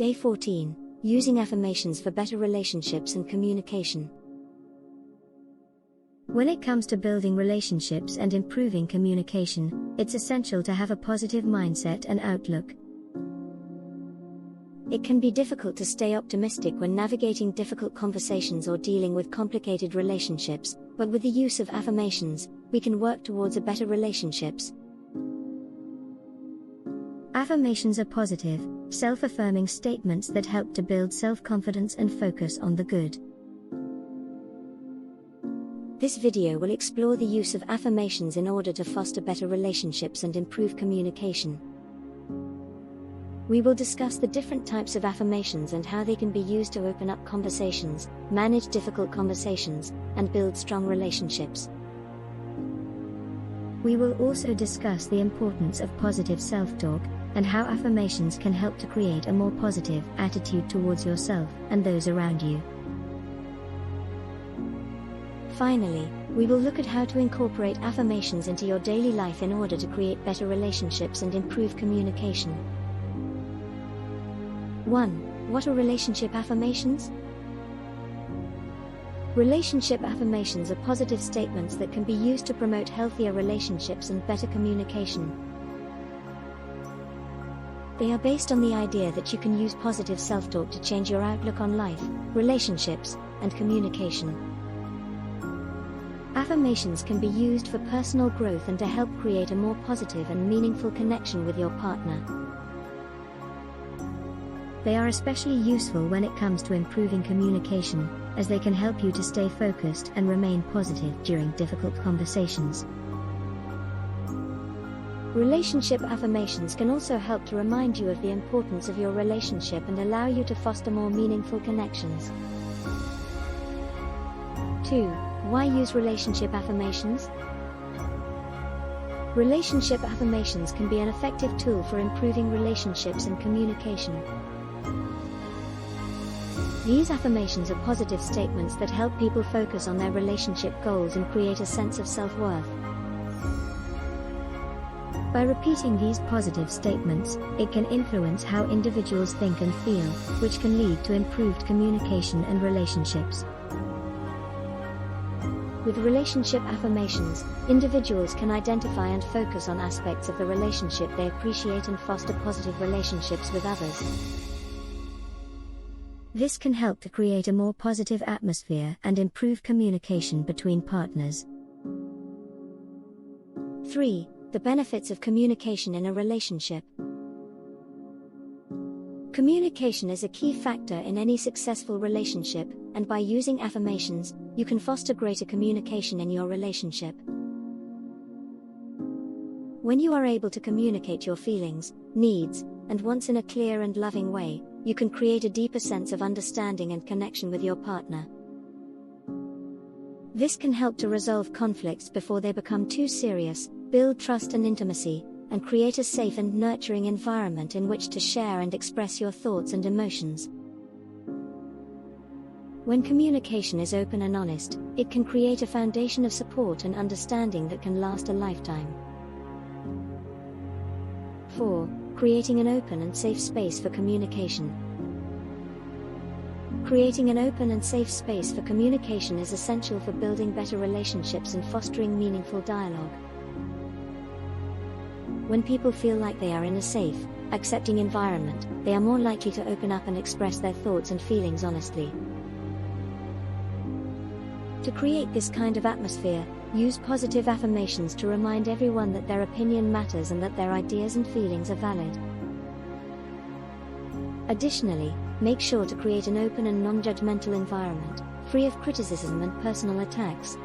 Day 14. Using affirmations for better relationships and communication. When it comes to building relationships and improving communication, it's essential to have a positive mindset and outlook. It can be difficult to stay optimistic when navigating difficult conversations or dealing with complicated relationships, but with the use of affirmations, we can work towards a better relationships. Affirmations are positive, self-affirming statements that help to build self-confidence and focus on the good. This video will explore the use of affirmations in order to foster better relationships and improve communication. We will discuss the different types of affirmations and how they can be used to open up conversations, manage difficult conversations, and build strong relationships. We will also discuss the importance of positive self-talk, and how affirmations can help to create a more positive attitude towards yourself and those around you. Finally, we will look at how to incorporate affirmations into your daily life in order to create better relationships and improve communication. 1. What are relationship affirmations? Relationship affirmations are positive statements that can be used to promote healthier relationships and better communication. They are based on the idea that you can use positive self-talk to change your outlook on life, relationships, and communication. Affirmations can be used for personal growth and to help create a more positive and meaningful connection with your partner. They are especially useful when it comes to improving communication, as they can help you to stay focused and remain positive during difficult conversations. Relationship affirmations can also help to remind you of the importance of your relationship and allow you to foster more meaningful connections. 2. Why use relationship affirmations? Relationship affirmations can be an effective tool for improving relationships and communication. These affirmations are positive statements that help people focus on their relationship goals and create a sense of self-worth. By repeating these positive statements, it can influence how individuals think and feel, which can lead to improved communication and relationships. With relationship affirmations, individuals can identify and focus on aspects of the relationship they appreciate and foster positive relationships with others. This can help to create a more positive atmosphere and improve communication between partners. 3. The benefits of communication in a relationship. Communication is a key factor in any successful relationship, and by using affirmations, you can foster greater communication in your relationship. When you are able to communicate your feelings, needs, and wants in a clear and loving way, you can create a deeper sense of understanding and connection with your partner. This can help to resolve conflicts before they become too serious, build trust and intimacy, and create a safe and nurturing environment in which to share and express your thoughts and emotions. When communication is open and honest, it can create a foundation of support and understanding that can last a lifetime. 4. Creating an open and safe space for communication. Creating an open and safe space for communication is essential for building better relationships and fostering meaningful dialogue. When people feel like they are in a safe, accepting environment, they are more likely to open up and express their thoughts and feelings honestly. To create this kind of atmosphere, use positive affirmations to remind everyone that their opinion matters and that their ideas and feelings are valid. Additionally, make sure to create an open and non-judgmental environment, free of criticism and personal attacks.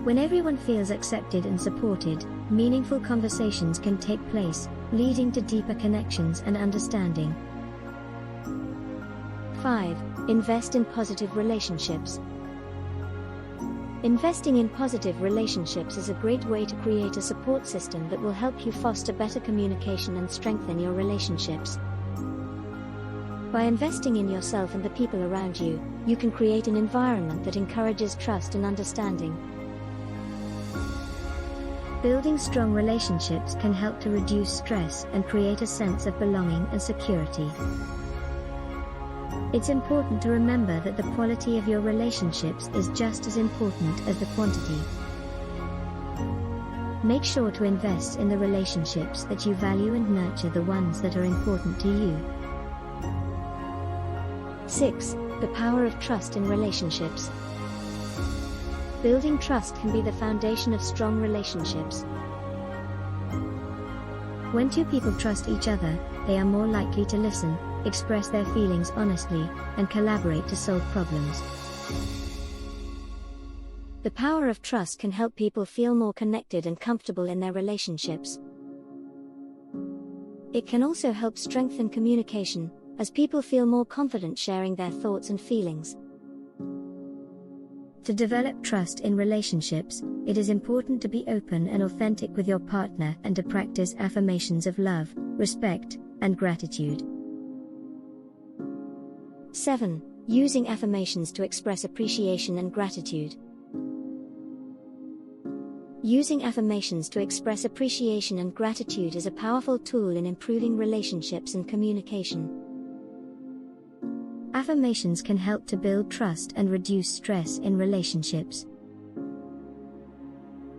When everyone feels accepted and supported, meaningful conversations can take place, leading to deeper connections and understanding. 5. Invest in positive relationships. Investing in positive relationships is a great way to create a support system that will help you foster better communication and strengthen your relationships. By investing in yourself and the people around you, you can create an environment that encourages trust and understanding. Building strong relationships can help to reduce stress and create a sense of belonging and security. It's important to remember that the quality of your relationships is just as important as the quantity. Make sure to invest in the relationships that you value and nurture the ones that are important to you. 6. The power of trust in relationships. Building trust can be the foundation of strong relationships. When two people trust each other, they are more likely to listen, express their feelings honestly, and collaborate to solve problems. The power of trust can help people feel more connected and comfortable in their relationships. It can also help strengthen communication, as people feel more confident sharing their thoughts and feelings. To develop trust in relationships, it is important to be open and authentic with your partner and to practice affirmations of love, respect, and gratitude. 7. Using affirmations to express appreciation and gratitude. Using affirmations to express appreciation and gratitude is a powerful tool in improving relationships and communication. Affirmations can help to build trust and reduce stress in relationships.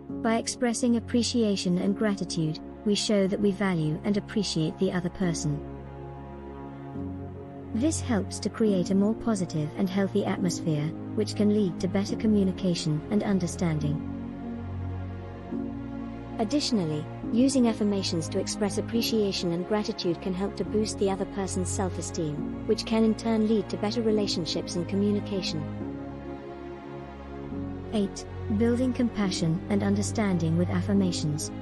By expressing appreciation and gratitude, we show that we value and appreciate the other person. This helps to create a more positive and healthy atmosphere, which can lead to better communication and understanding. Additionally, using affirmations to express appreciation and gratitude can help to boost the other person's self-esteem, which can in turn lead to better relationships and communication. 8. Building compassion and understanding with affirmations.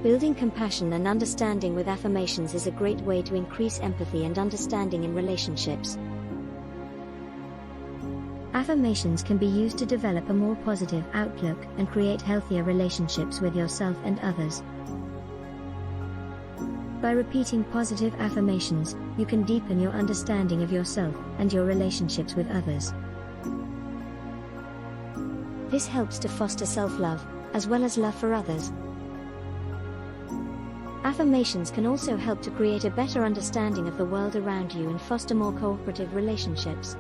Building compassion and understanding with affirmations is a great way to increase empathy and understanding in relationships. Affirmations can be used to develop a more positive outlook and create healthier relationships with yourself and others. By repeating positive affirmations, you can deepen your understanding of yourself and your relationships with others. This helps to foster self-love, as well as love for others. Affirmations can also help to create a better understanding of the world around you and foster more cooperative relationships.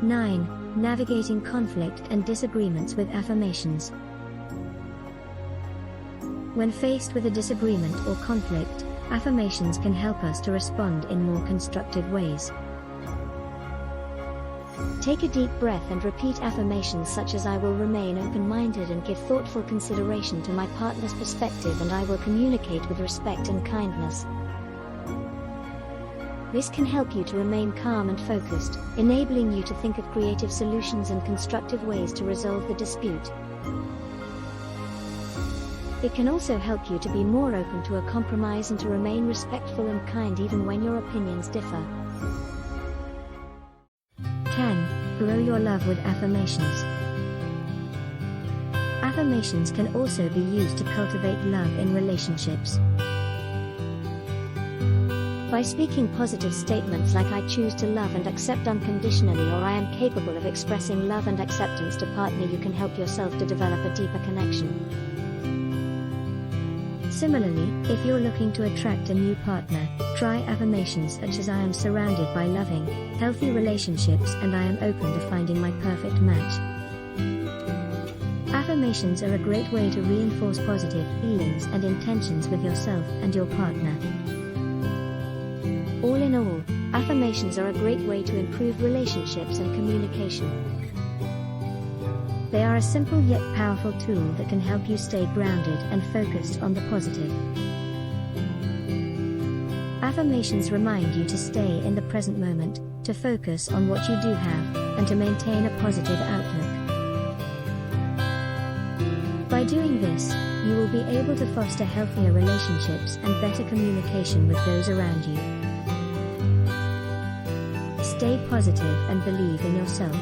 9. Navigating conflict and disagreements with affirmations. When faced with a disagreement or conflict, affirmations can help us to respond in more constructive ways. Take a deep breath and repeat affirmations such as "I will remain open-minded and give thoughtful consideration to my partner's perspective, and I will communicate with respect and kindness." This can help you to remain calm and focused, enabling you to think of creative solutions and constructive ways to resolve the dispute. It can also help you to be more open to a compromise and to remain respectful and kind even when your opinions differ. 10. Grow your love with affirmations. Affirmations can also be used to cultivate love in relationships. By speaking positive statements like "I choose to love and accept unconditionally" or "I am capable of expressing love and acceptance to partner," you can help yourself to develop a deeper connection. Similarly, if you're looking to attract a new partner, try affirmations such as "I am surrounded by loving, healthy relationships and I am open to finding my perfect match." Affirmations are a great way to reinforce positive feelings and intentions with yourself and your partner. All in all, affirmations are a great way to improve relationships and communication. They are a simple yet powerful tool that can help you stay grounded and focused on the positive. Affirmations remind you to stay in the present moment, to focus on what you do have, and to maintain a positive outlook. By doing this, you will be able to foster healthier relationships and better communication with those around you. Stay positive and believe in yourself.